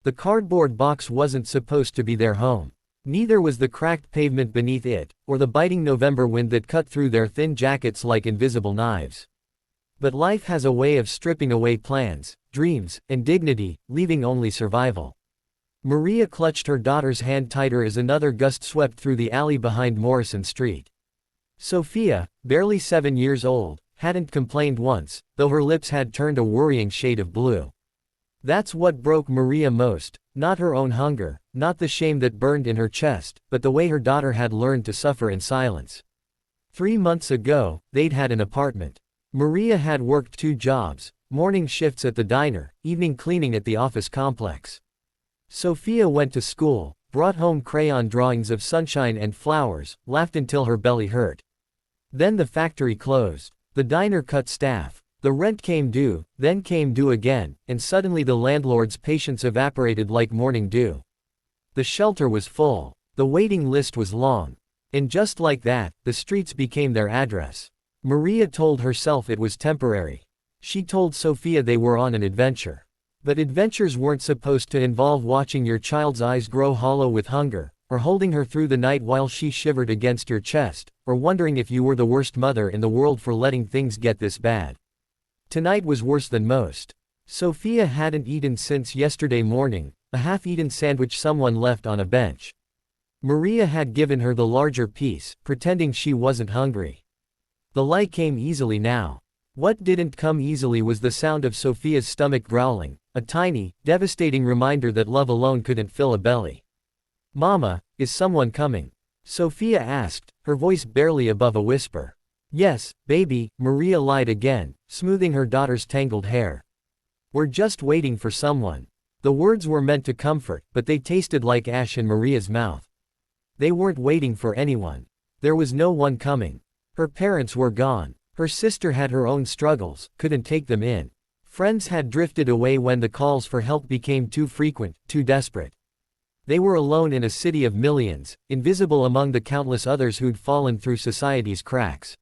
The cardboard box wasn't supposed to be their home. Neither was the cracked pavement beneath it, or the biting November wind that cut through their thin jackets like invisible knives. But life has a way of stripping away plans, dreams, and dignity, leaving only survival. Maria clutched her daughter's hand tighter as another gust swept through the alley behind Morrison Street. Sophia, barely 7 years old, hadn't complained once, though her lips had turned a worrying shade of blue. That's what broke Maria most, not her own hunger, not the shame that burned in her chest, but the way her daughter had learned to suffer in silence. 3 months ago, they'd had an apartment. Maria had worked 2 jobs, morning shifts at the diner, evening cleaning at the office complex. Sophia went to school, brought home crayon drawings of sunshine and flowers, laughed until her belly hurt. Then the factory closed. The diner cut staff. The rent came due, then came due again, and suddenly the landlord's patience evaporated like morning dew. The shelter was full. The waiting list was long. And just like that, the streets became their address. Maria told herself it was temporary. She told Sophia they were on an adventure. But adventures weren't supposed to involve watching your child's eyes grow hollow with hunger, or holding her through the night while she shivered against your chest, or wondering if you were the worst mother in the world for letting things get this bad. Tonight was worse than most. Sophia hadn't eaten since yesterday morning, a half-eaten sandwich someone left on a bench. Maria had given her the larger piece, pretending she wasn't hungry. The lie came easily now. What didn't come easily was the sound of Sophia's stomach growling, a tiny, devastating reminder that love alone couldn't fill a belly. "Mama, is someone coming?" Sophia asked, her voice barely above a whisper. "Yes, baby," Maria lied again, smoothing her daughter's tangled hair. "We're just waiting for someone." The words were meant to comfort, but they tasted like ash in Maria's mouth. They weren't waiting for anyone. There was no one coming. Her parents were gone. Her sister had her own struggles, couldn't take them in. Friends had drifted away when the calls for help became too frequent, too desperate. They were alone in a city of millions, invisible among the countless others who'd fallen through society's cracks.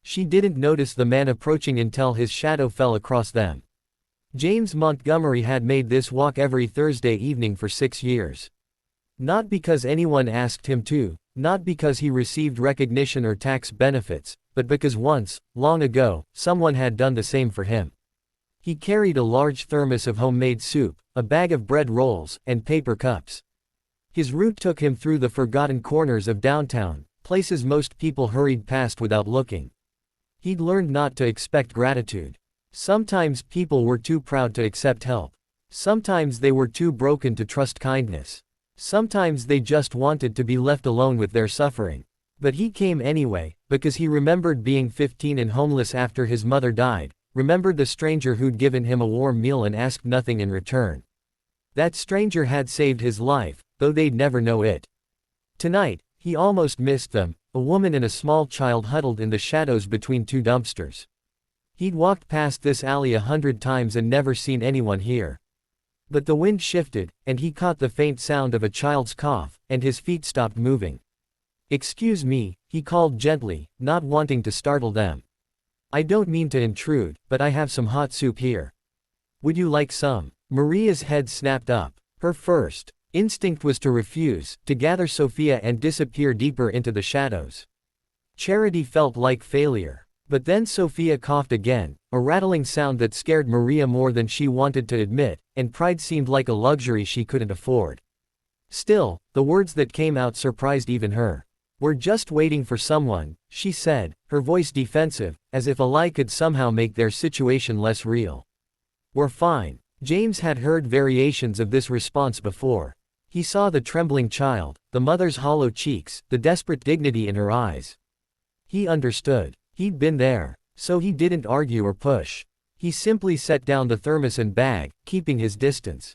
She didn't notice the man approaching until his shadow fell across them. James Montgomery had made this walk every Thursday evening for 6 years. Not because anyone asked him to, not because he received recognition or tax benefits, but because once, long ago, someone had done the same for him. He carried a large thermos of homemade soup, a bag of bread rolls, and paper cups. His route took him through the forgotten corners of downtown, places most people hurried past without looking. He'd learned not to expect gratitude. Sometimes people were too proud to accept help. Sometimes they were too broken to trust kindness. Sometimes they just wanted to be left alone with their suffering. But he came anyway, because he remembered being 15 and homeless after his mother died, remembered the stranger who'd given him a warm meal and asked nothing in return. That stranger had saved his life, though they'd never know it. Tonight, he almost missed them, a woman and a small child huddled in the shadows between 2 dumpsters. He'd walked past this alley 100 times and never seen anyone here. But the wind shifted, and he caught the faint sound of a child's cough, and his feet stopped moving. "Excuse me," he called gently, not wanting to startle them. "I don't mean to intrude, but I have some hot soup here. Would you like some?" Maria's head snapped up. Her first instinct was to refuse, to gather Sophia and disappear deeper into the shadows. Charity felt like failure. But then Sophia coughed again, a rattling sound that scared Maria more than she wanted to admit, and pride seemed like a luxury she couldn't afford. Still, the words that came out surprised even her. "We're just waiting for someone," she said, her voice defensive, as if a lie could somehow make their situation less real. "We're fine." James had heard variations of this response before. He saw the trembling child, the mother's hollow cheeks, the desperate dignity in her eyes. He understood. He'd been there. So he didn't argue or push. He simply set down the thermos and bag, keeping his distance.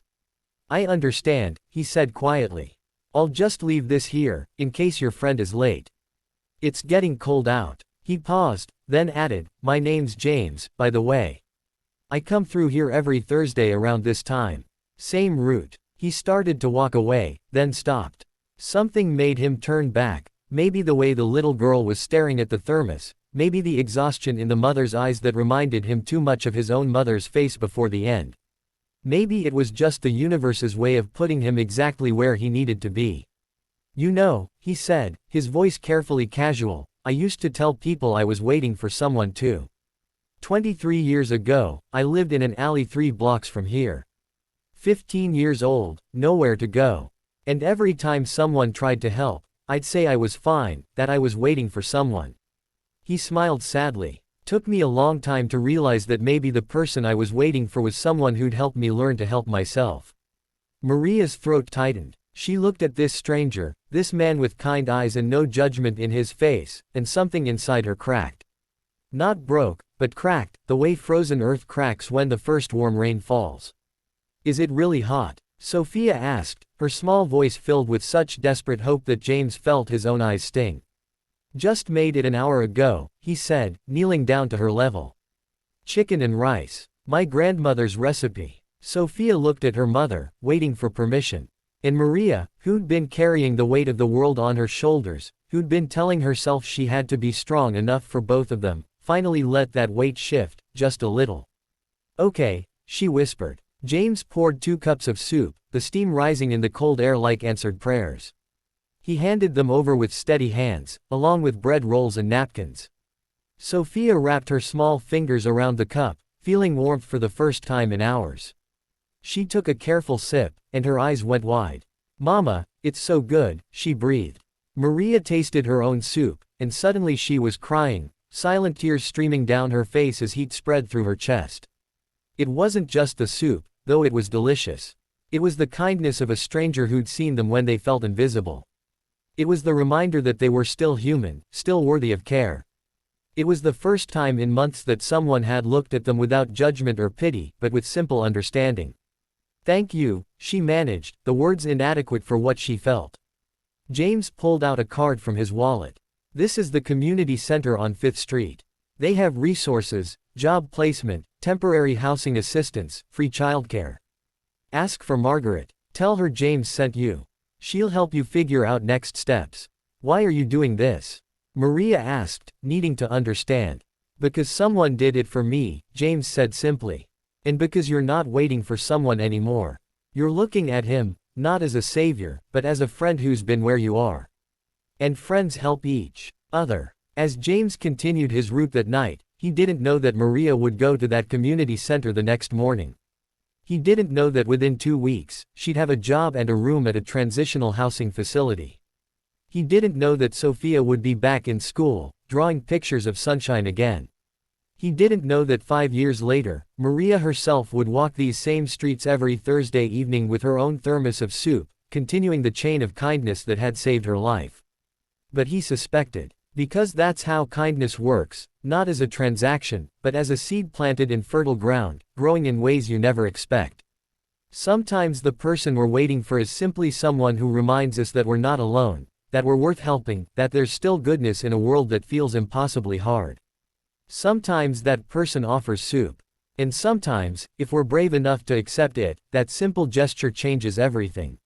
"I understand," he said quietly. "I'll just leave this here, in case your friend is late. It's getting cold out." He paused, then added, "My name's James, by the way. I come through here every Thursday around this time. Same route." He started to walk away, then stopped. Something made him turn back, maybe the way the little girl was staring at the thermos, maybe the exhaustion in the mother's eyes that reminded him too much of his own mother's face before the end. Maybe it was just the universe's way of putting him exactly where he needed to be. You know, he said, his voice carefully casual, I used to tell people I was waiting for someone too. 23 years ago, I lived in an alley 3 blocks from here. 15 years old, nowhere to go. And every time someone tried to help, I'd say I was fine, that I was waiting for someone. He smiled sadly. Took me a long time to realize that maybe the person I was waiting for was someone who'd help me learn to help myself. Maria's throat tightened. She looked at this stranger, this man with kind eyes and no judgment in his face, and something inside her cracked. Not broke, but cracked, the way frozen earth cracks when the first warm rain falls. Is it really hot? Sophia asked, her small voice filled with such desperate hope that James felt his own eyes sting. Just made it an hour ago, he said, kneeling down to her level. Chicken and rice. My grandmother's recipe. Sophia looked at her mother, waiting for permission. And Maria, who'd been carrying the weight of the world on her shoulders, who'd been telling herself she had to be strong enough for both of them, finally let that weight shift, just a little. Okay, she whispered. James poured 2 cups of soup, the steam rising in the cold air like answered prayers. He handed them over with steady hands, along with bread rolls and napkins. Sophia wrapped her small fingers around the cup, feeling warmth for the first time in hours. She took a careful sip, and her eyes went wide. Mama, it's so good, she breathed. Maria tasted her own soup, and suddenly she was crying, silent tears streaming down her face as heat spread through her chest. It wasn't just the soup, though it was delicious. It was the kindness of a stranger who'd seen them when they felt invisible. It was the reminder that they were still human, still worthy of care. It was the first time in months that someone had looked at them without judgment or pity, but with simple understanding. Thank you, she managed, the words inadequate for what she felt. James pulled out a card from his wallet. This is the community center on 5th Street. They have resources, job placement, temporary housing assistance, free childcare. Ask for Margaret. Tell her James sent you. She'll help you figure out next steps. Why are you doing this? Maria asked, needing to understand. Because someone did it for me, James said simply. And because you're not waiting for someone anymore. You're looking at him, not as a savior, but as a friend who's been where you are. And friends help each other. As James continued his route that night, he didn't know that Maria would go to that community center the next morning. He didn't know that within 2 weeks, she'd have a job and a room at a transitional housing facility. He didn't know that Sophia would be back in school, drawing pictures of sunshine again. He didn't know that 5 years later, Maria herself would walk these same streets every Thursday evening with her own thermos of soup, continuing the chain of kindness that had saved her life. But he suspected. Because that's how kindness works, not as a transaction, but as a seed planted in fertile ground, growing in ways you never expect. Sometimes the person we're waiting for is simply someone who reminds us that we're not alone, that we're worth helping, that there's still goodness in a world that feels impossibly hard. Sometimes that person offers soup. And sometimes, if we're brave enough to accept it, that simple gesture changes everything.